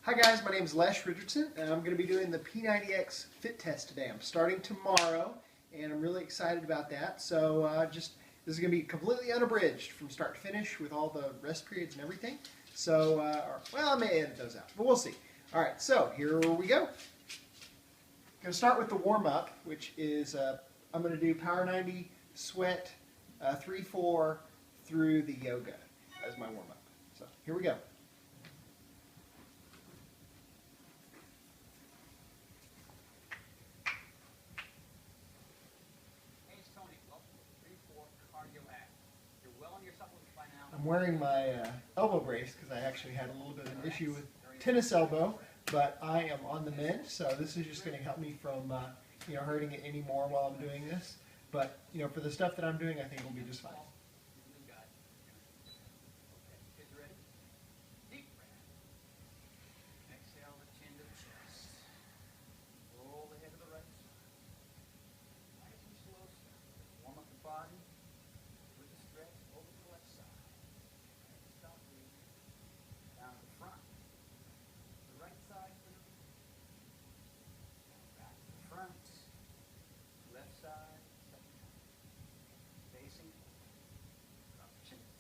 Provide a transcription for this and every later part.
Hi guys, my name is Les Richardson and I'm going to be doing the P90X fit test today. I'm starting tomorrow and I'm really excited about that. So this is going to be completely unabridged from start to finish with all the rest periods and everything. So, well, I may edit those out, but we'll see. Alright, so here we go. I'm going to start with the warm-up, which is I'm going to do Power 90 sweat 3-4 through the yoga as my warm-up. So here we go. I'm wearing my elbow brace because I actually had a little bit of an issue with tennis elbow, but I am on the mend, so this is just going to help me from hurting it anymore while I'm doing this. But for the stuff that I'm doing, I think it'll be just fine.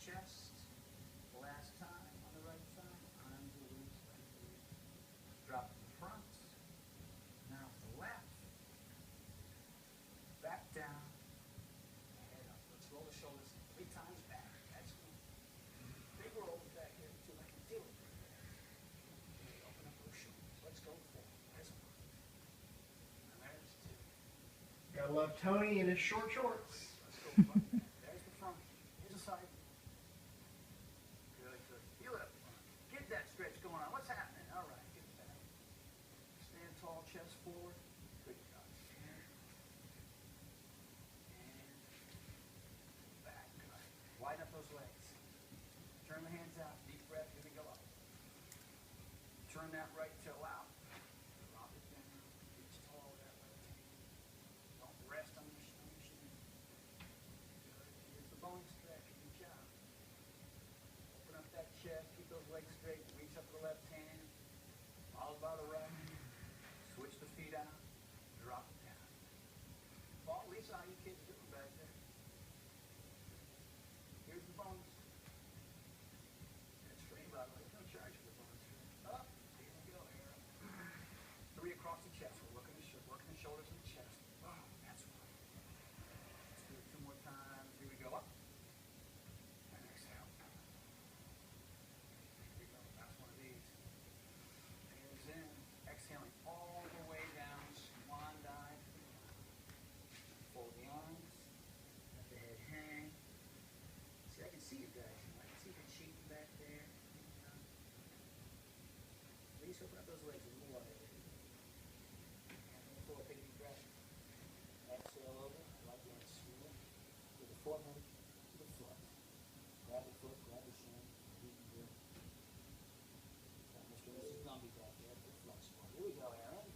Chest, last time on the right side, arms are loose, legs are loose. Drop to the front, now to the left, back down, head up. Let's roll the shoulders 3 times back. Excellent. Big rolls back here until I can do it. Open up those shoulders. Let's go 4. There's 1. And there's 2. Gotta love Tony in his short shorts. Let's go front back. There's the front. Here's the side. Feel it up front. Get that stretch going on. What's happening? All right, get it back. Stand tall, chest forward. Good job. And back. Widen up those legs. Turn the hands out. Deep breath. Here we go up. Turn that right toe out. Drop it down. Reach tall with that left hand. Don't rest on your shin. Good. Here's the bone stretch. Good job. Open up that chest, keep those legs straight, reach up to the left hand, followed by the right. Switch the feet out, drop it down. Paul, Lisa, how you kids doing back there? Here's the bones. That's free, by the way. No charge for the bones. Up. Here we go, Aaron. 3 across the chest. We're working the shoulders and the chest. Oh, that's right. Let's do it 2 more times. Here we go. Up. And exhale. Exhaling all the way down, swan dive. Fold the arms, let the head hang. See, I can see you guys. I can see the cheek back there. Please open up those legs a little wider. And then forward, take a deep breath. Exhale over, right hand smooth. With the forehead to the foot. Grab the foot, grab the shin. Deep breath. Mr. and Mrs. Gumby back there. Good flex spot. Here we go, Aaron.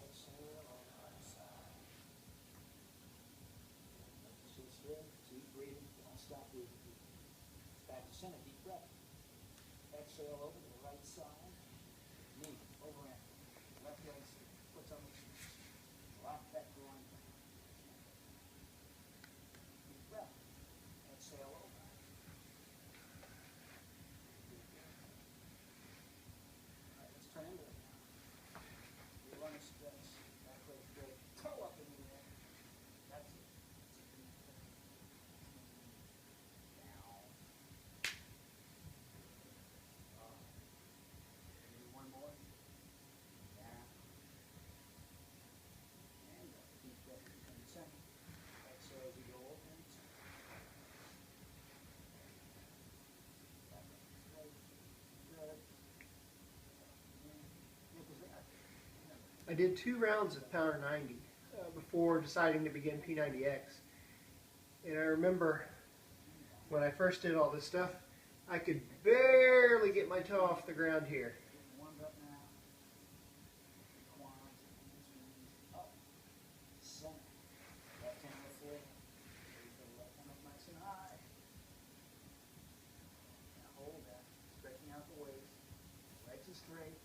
Exhale on the right side. Sit straight. Keep breathing. Don't stop breathing. Back to center. Deep breath. Exhale over to the right side. Knee over ankle. Left leg straight. Foot's on the feet. Lock that groin down. Deep breath. Exhale over. Turn into it now. You want to stretch. Back leg straight. Toe up in the air. That's it. Down. Maybe one more. Down. And up. Deep breath as you come to center. Exhale as you go open. Back up straight. Good. I did 2 rounds of Power 90 before deciding to begin P90X. And I remember when I first did all this stuff, I could barely get my toe off the ground here. Warmed up now. Quads, hands, up. Center. Left hand on the floor. Left hand up nice and high. Now hold that. Stretching out the waist. Legs are straight.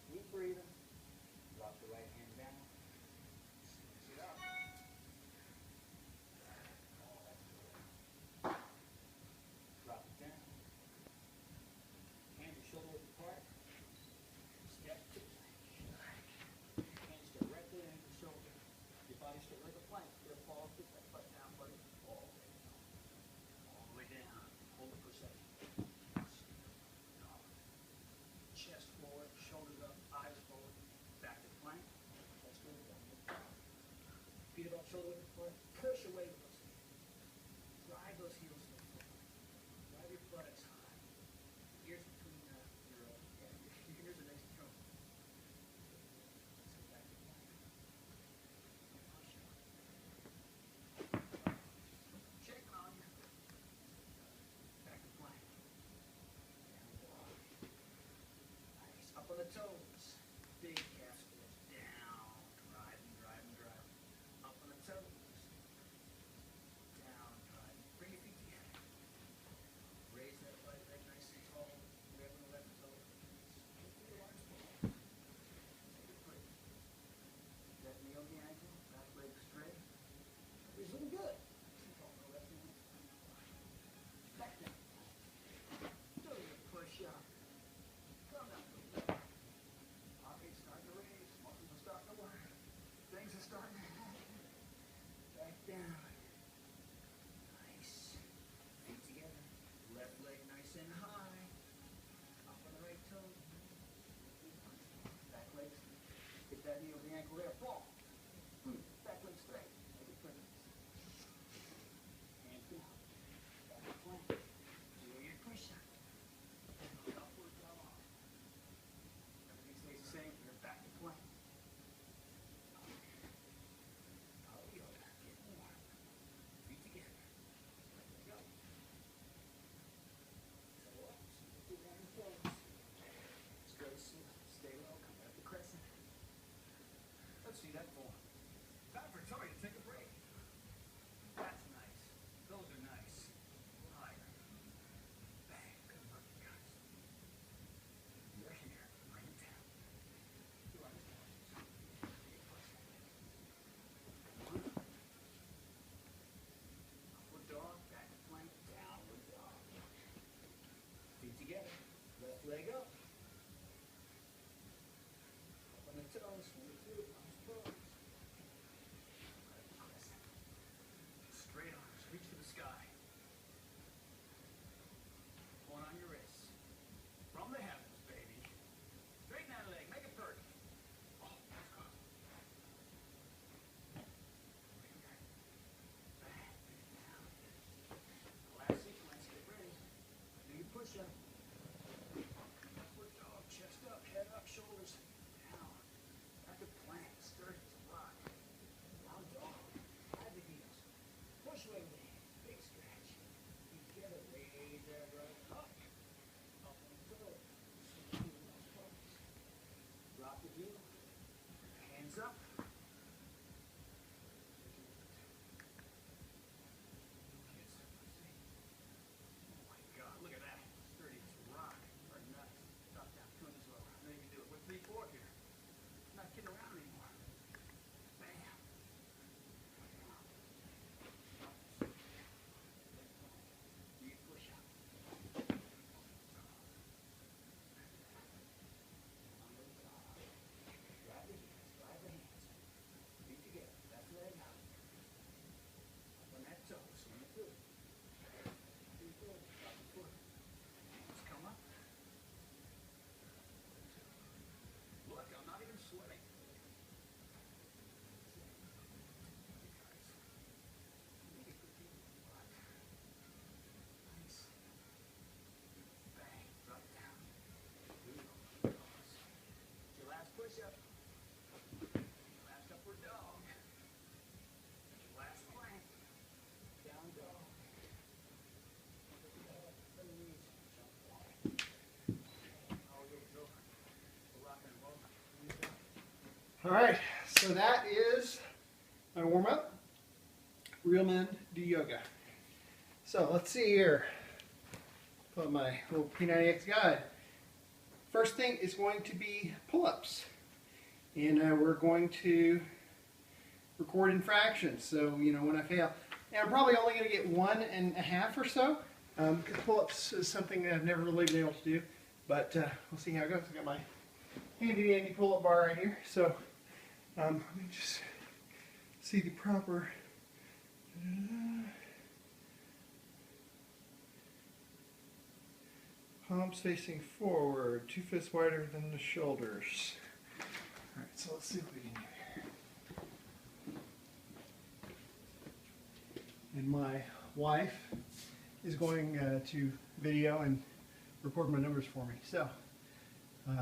shoulder width apart. Push away with those feet. Drive those heels to the floor. Drive your buttocks high. Ears between your ears are next to your toes. Let's go back to plank. Push up. Shakeology. Back to plank. Down dog. Nice. Up on the toes. Big calf squats. Down. Drive and drive and drive. Up on the toes. Down. Drive. Bring your feet together. Raise that right leg nice and tall. Grab the left toe. Look for your arms ball. Take a break. That knee on the ankle. Left leg straight. It's looking good. Back down. Do your push up. Come down. Pocket's starting to raise. Muscles are starting to work. Things are starting to happen. Back down. Nice. Feet together. Left leg nice and high. Up on the right toe. Back leg. Get that knee over the ankle there. Fall. Back leg straight. Make it perfect. Hands down. Back to plank. Do your push-up. Upward dog. Everything stays the same. You're back to plank. Oh, yoga. Get warm. Feet together. Let it go. So up. Do that in pose. Straight sit. Stay low. Come back to crescent. Let's see that form. Time for Tori to take a break. That's nice. Those are nice. Higher. Bang. Good work, you guys. You're here. Bring it down. Do our upward dog. Back to plank. Downward dog. Feet together. Left leg up. Up on the toes. 1 or 2. Arms closed. Crescent. Straight arms. Reach to the sky. One on your wrists. From the heavens, baby. Straighten that leg. Make it vertical. Oh, let's go. Back. Down. Last sequence. Get ready. Do your push-up. Upward dog. Chest up. Head up. Shoulders down. Back to plank. Sturdy as a rock. Down dog. Drive the heels. Push away with the hand. Big stretch. Feet together. Raise that right up. Up on the toe. Drop the heel. Hands up. Kids, see? Oh my God, look at that. Sturdy as a rock. Very nice. Drop down. 2 inches lower. I know you can do it. We're 3-4 here. Not kidding around anymore. Bam. Do your push-up. Drive the heels. Drive the hands. Feet together. Left leg out. Up on that toe. Swing it through. 3-4. Drop the foot. Hands come up. Look, I'm not even sweating. Nice. Bang. Drop down. Your last push-up. Last upward dog. Last plank. Down dog. All right, so that is my warm-up. Real men do yoga. So let's see here. Put my little P90X guide. First thing is going to be pull-ups. And we're going to record in fractions. So, you know, when I fail. And I'm probably only going to get 1.5 or so. Because pull-ups is something that I've never really been able to do. But we'll see how it goes. I got my handy-dandy pull-up bar right here. So let me just see the proper. Palms facing forward, 2 fists wider than the shoulders. All right, so let's see what we can do here. And my wife is going to video and record my numbers for me. So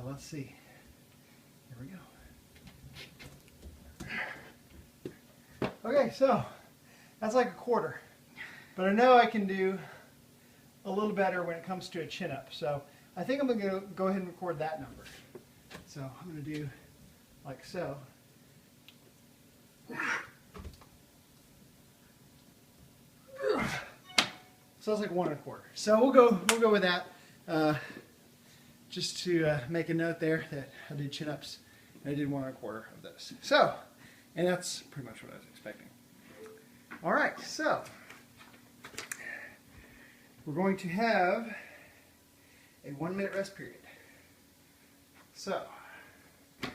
let's see. Here we go. Okay, so that's like a quarter. But I know I can do a little better when it comes to a chin-up. So I think I'm going to go ahead and record that number. So I'm going to do like so. So that's like 1 1/4. So we'll go with that. Just to make a note there that I did chin-ups and I did 1 1/4 of those. So, and that's pretty much what I was expecting. All right, so we're going to have a 1-minute rest period. So I'll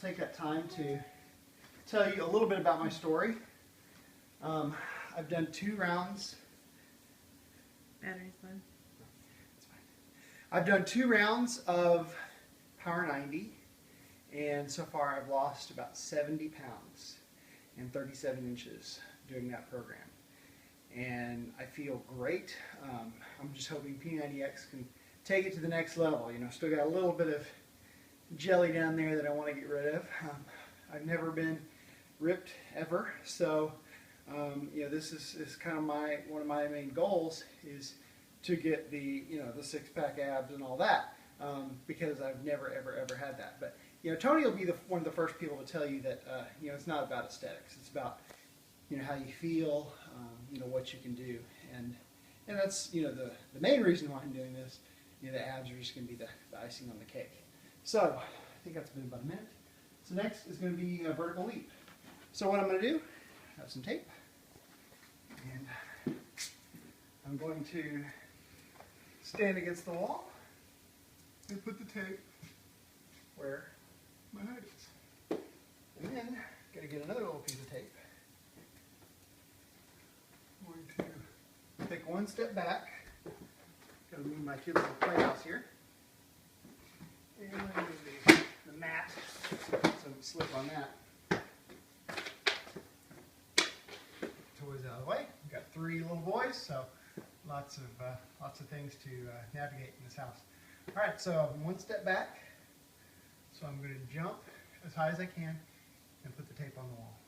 take that time to tell you a little bit about my story. I've done 2 rounds. Battery's low. I've done 2 rounds of Power 90, and so far I've lost about 70 pounds and 37 inches doing that program. And I feel great. I'm just hoping P90X can take it to the next level. You know, still got a little bit of jelly down there that I want to get rid of. I've never been ripped ever, so you know, this is kind of one of my main goals is to get the, you know, the 6-pack abs and all that, because I've never ever had that. But you know, Tony will be one of the first people to tell you that you know, it's not about aesthetics. It's about, you know, how you feel, you know, what you can do, and that's, you know, the main reason why I'm doing this. You know, the abs are just going to be the icing on the cake. So I think that's been about a minute. So next is going to be a vertical leap. So what I'm going to do, I have some tape, and I'm going to stand against the wall and put the tape where my height is. And then, going to get another little piece of tape. I'm going to take 1 step back. Got to move my cute little playhouse here. And I'm going to move the mat so I don't slip on that. Toys out of the way. We've got 3 little boys, so lots of things to navigate in this house. All right, so 1 step back. So I'm going to jump as high as I can and put the tape on the wall.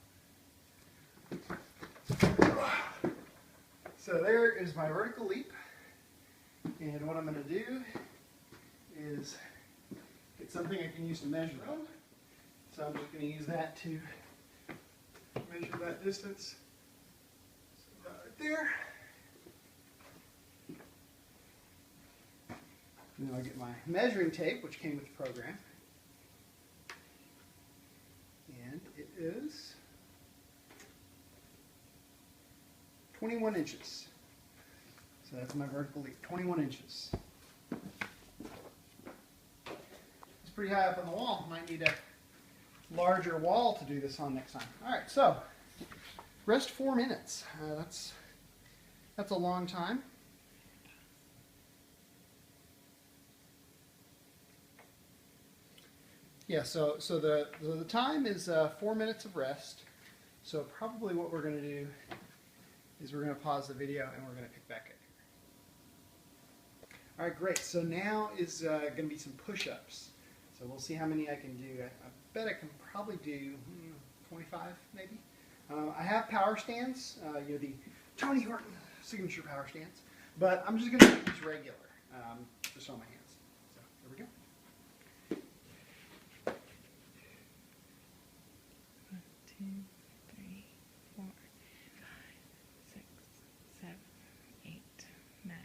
So there is my vertical leap. And what I'm going to do is get something I can use to measure on. So I'm just going to use that to measure that distance. So about right there. And then I'll get my measuring tape, which came with the program. And it is 21 inches. So that's my vertical leap, 21 inches. It's pretty high up on the wall. Might need a larger wall to do this on next time. All right, so rest 4 minutes. That's a long time. Yeah, so the time is 4 minutes of rest. So probably what we're going to do is we're going to pause the video and we're going to pick back up. All right, great. So now is going to be some push-ups. So we'll see how many I can do. I bet I can probably do 25 maybe. I have power stands, you know, the Tony Horton signature power stands, but I'm just going to do these regular, just on my hands. So here we go. 1, 2, 3, 4, 5, 6, 7, 8, 9,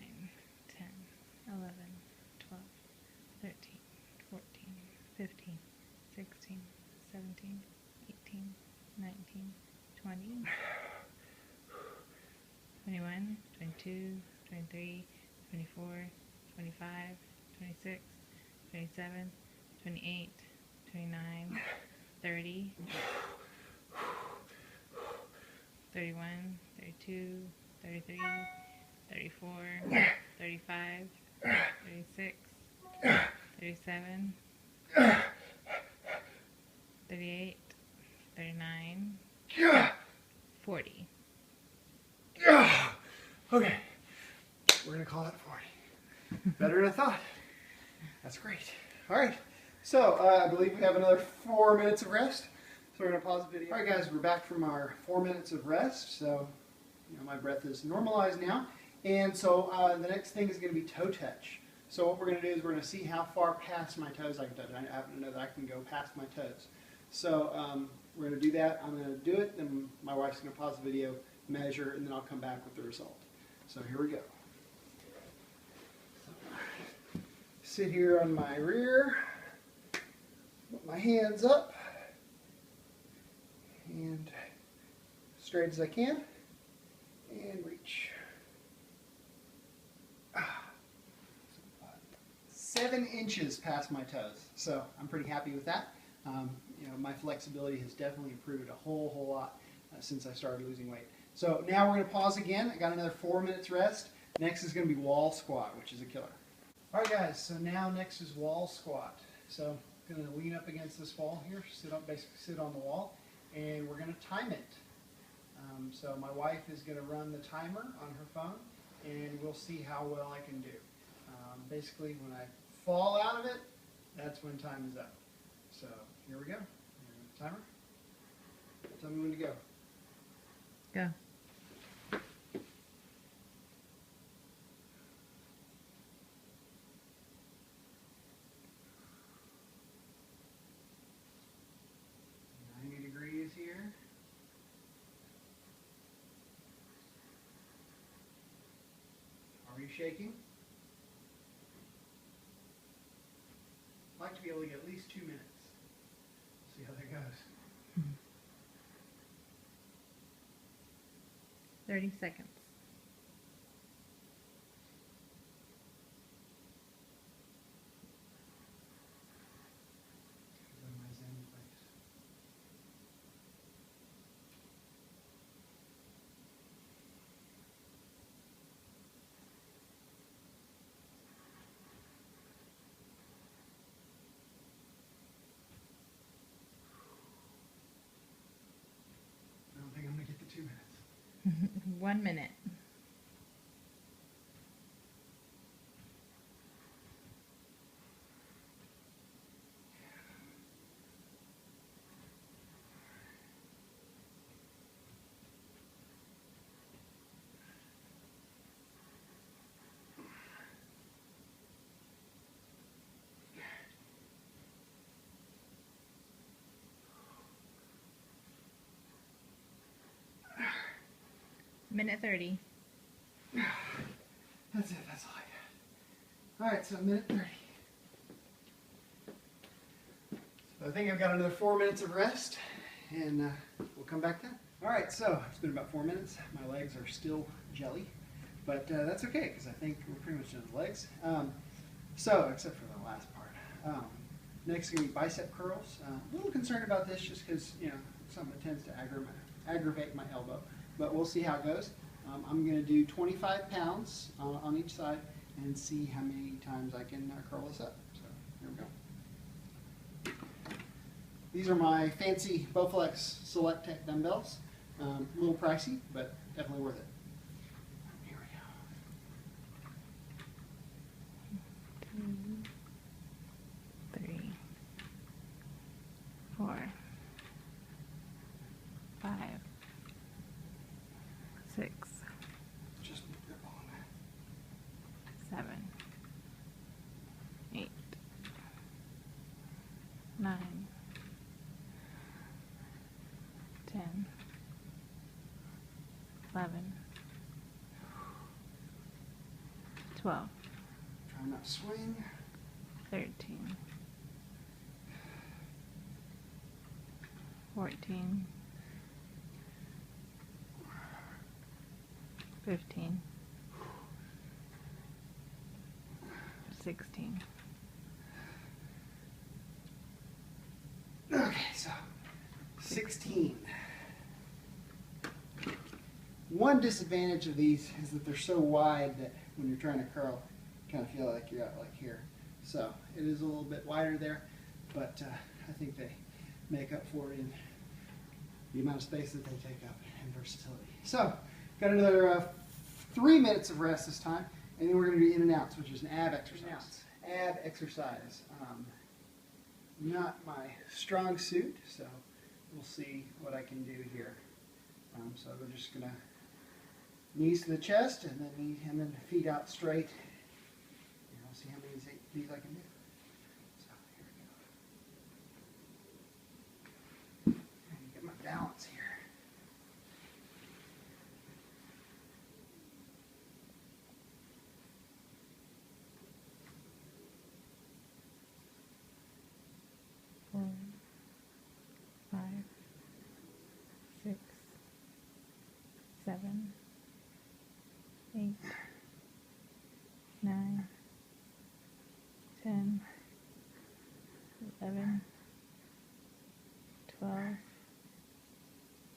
10, 11, 12, 13, 14, 15, 16, 17, 18, 19, 20, 21, 22, 23, 24, 25, 26, 27, 28, 29, 30, 31, 32, 33, 34, 35, 36, 37, 38, 39, 40. Okay, we're gonna call that 40. Better than I thought. That's great. All right, so I believe we have another 4 minutes of rest. So we're gonna pause the video. All right, guys, we're back from our 4 minutes of rest. So, my breath is normalized now. And so the next thing is gonna be toe touch. So what we're gonna do is we're gonna see how far past my toes I can touch. I happen to know that I can go past my toes. So we're gonna do that. I'm gonna do it, then my wife's gonna pause the video, measure, and then I'll come back with the result. So here we go. Sit here on my rear, put my hands up, and straight as I can, and reach. 7 inches past my toes, so I'm pretty happy with that. My flexibility has definitely improved a whole lot since I started losing weight. So now we're going to pause again. I got another 4 minutes rest. Next is going to be wall squat, which is a killer. All right, guys, so now next is wall squat. So I'm going to lean up against this wall here, basically sit on the wall, and we're going to time it. So my wife is going to run the timer on her phone, and we'll see how well I can do. Basically, when I fall out of it, that's when time is up. So here we go. Timer. Tell me when to go. Go. Here. Are you shaking? I'd like to be able to get at least 2 minutes. See how that goes. 30 seconds. I don't think I'm going to get the 2 minutes. 1 minute. Minute 30. That's it, that's all I got. Alright, so minute 30. So I think I've got another 4 minutes of rest, and we'll come back then. Alright, so it's been about 4 minutes. My legs are still jelly, but that's okay, because I think we're pretty much done with legs. Except for the last part. Next is going to be bicep curls. A little concerned about this just because, something that tends to aggravate my elbow. But we'll see how it goes. I'm going to do 25 pounds on each side and see how many times I can curl this up. So here we go. These are my fancy Bowflex Select Tech dumbbells. A little pricey, but definitely worth it. Here we go. 2, 3, 4, 5, 6, Just move your ball. 7, 8, 9, 10, 11, 12, Try not to swing. 13, 14, 15, 16. Okay, so 16. One disadvantage of these is that they're so wide that when you're trying to curl, you kind of feel like you're out like here. So it is a little bit wider there, but I think they make up for it in the amount of space that they take up and versatility. So got another 3 minutes of rest this time, and then we're going to do in and outs, which is an ab exercise. Ab exercise. Not my strong suit, so we'll see what I can do here. So we're just going to knees to the chest, and then feet out straight. And we'll see how many of these I can do. So here we go. And get my balance here. Four, 5, 6, 7, 8, 9, 10, 11, 12,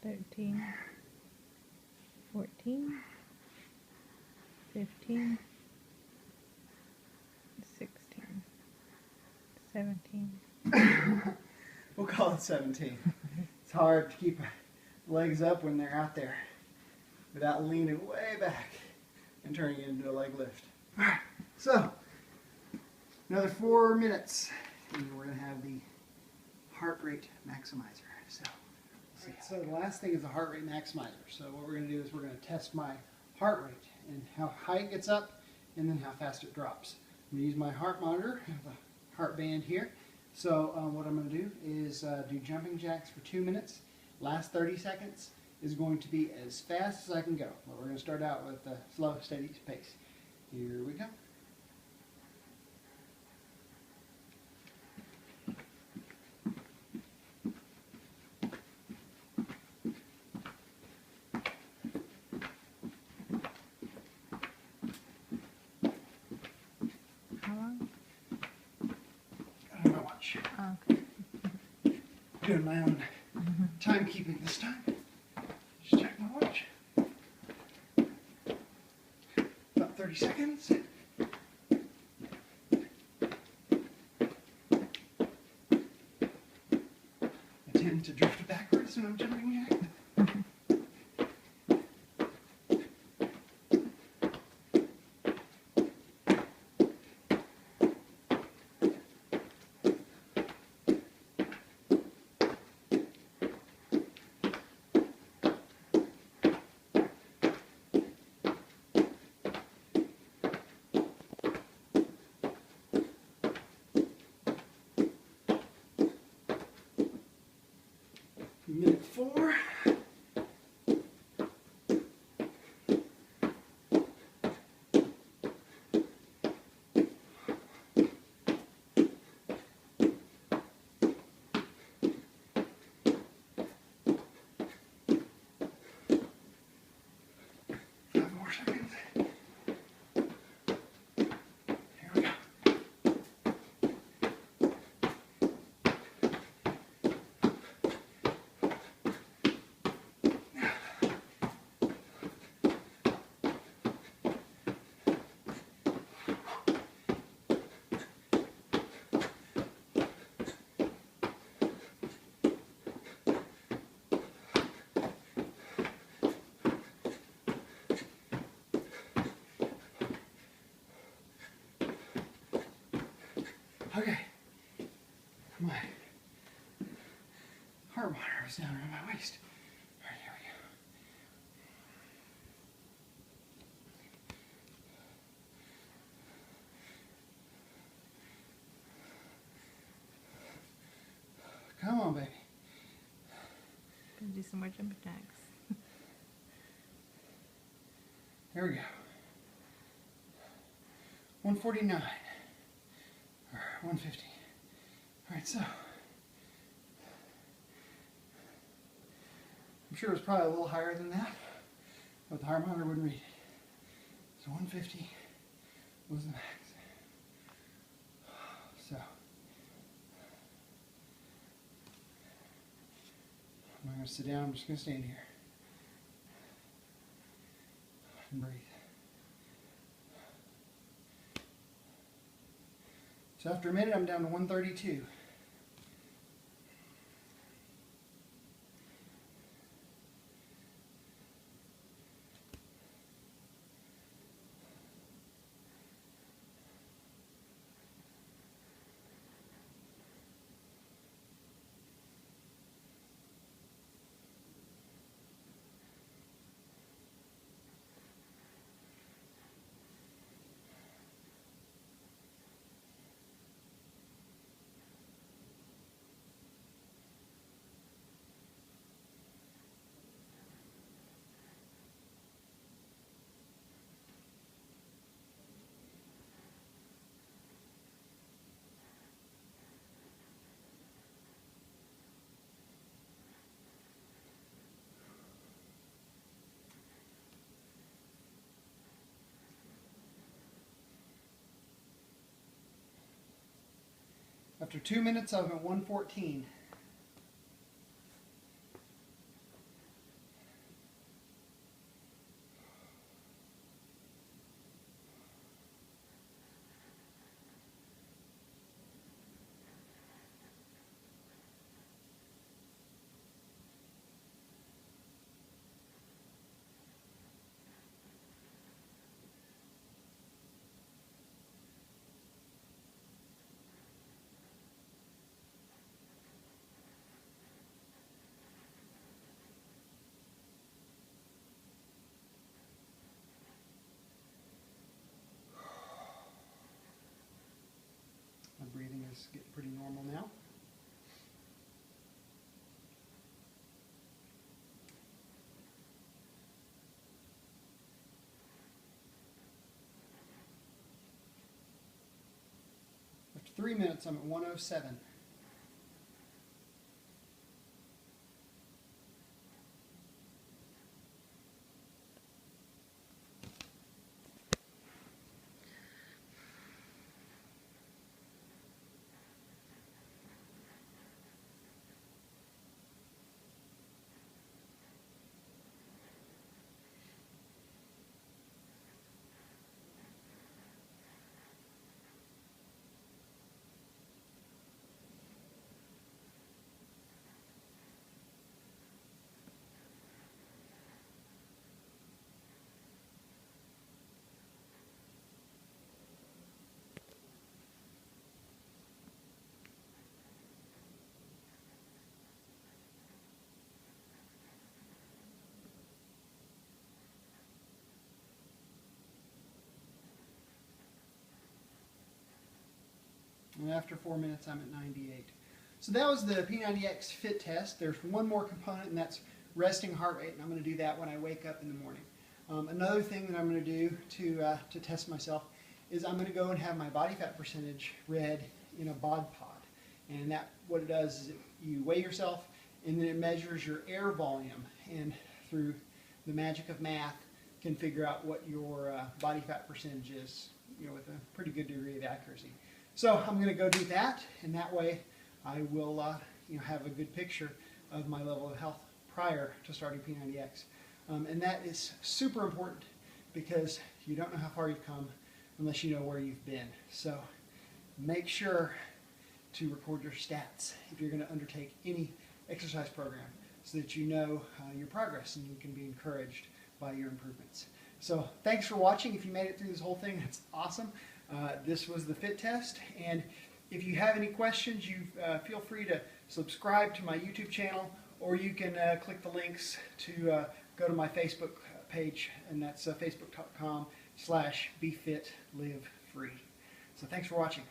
13, 14, 15, 16, 17. We'll call it 17. It's hard to keep legs up when they're out there without leaning way back and turning it into a leg lift. All right, so another 4 minutes, and we're going to have the heart rate maximizer. So the last thing is the heart rate maximizer. So what we're going to do is we're going to test my heart rate and how high it gets up and then how fast it drops. I'm going to use my heart monitor. I have a heart band here. So what I'm going to do is do jumping jacks for 2 minutes. Last 30 seconds is going to be as fast as I can go. But we're going to start out with a slow, steady pace. Here we go. How long? Got it on my watch. Oh, okay. Doing my own timekeeping this time. Just check my watch. About 30 seconds. I tend to drift backwards when I'm jumping jack. Minute 4. Five more seconds. Here we go. Okay, my heart monitor is down around my waist. All right, here we go. Come on, baby. Gonna do some more jumping jacks. Here we go. 149. Or 150. All right, so I'm sure it was probably a little higher than that, but the heart monitor wouldn't read it. So 150 was the max. So I'm not going to sit down, I'm just going to stand here and breathe. So after a minute, I'm down to 132. After 2 minutes, I'm at 114. My breathing is getting pretty normal now. After 3 minutes, I'm at 107. And after 4 minutes, I'm at 98. So that was the P90X fit test. There's one more component, and that's resting heart rate, and I'm going to do that when I wake up in the morning. Another thing that I'm going to do to test myself is I'm going to go and have my body fat percentage read in a bod pod. And that, what it does is you weigh yourself, and then it measures your air volume, and through the magic of math, can figure out what your body fat percentage is, with a pretty good degree of accuracy. So I'm going to go do that, and that way I will have a good picture of my level of health prior to starting P90X. And that is super important because you don't know how far you've come unless you know where you've been. So make sure to record your stats if you're going to undertake any exercise program so that you know your progress and you can be encouraged by your improvements. So thanks for watching. If you made it through this whole thing, that's awesome. This was the fit test, and if you have any questions, you feel free to subscribe to my YouTube channel, or you can click the links to go to my Facebook page, and that's facebook.com/BeFitLiveFree. So thanks for watching.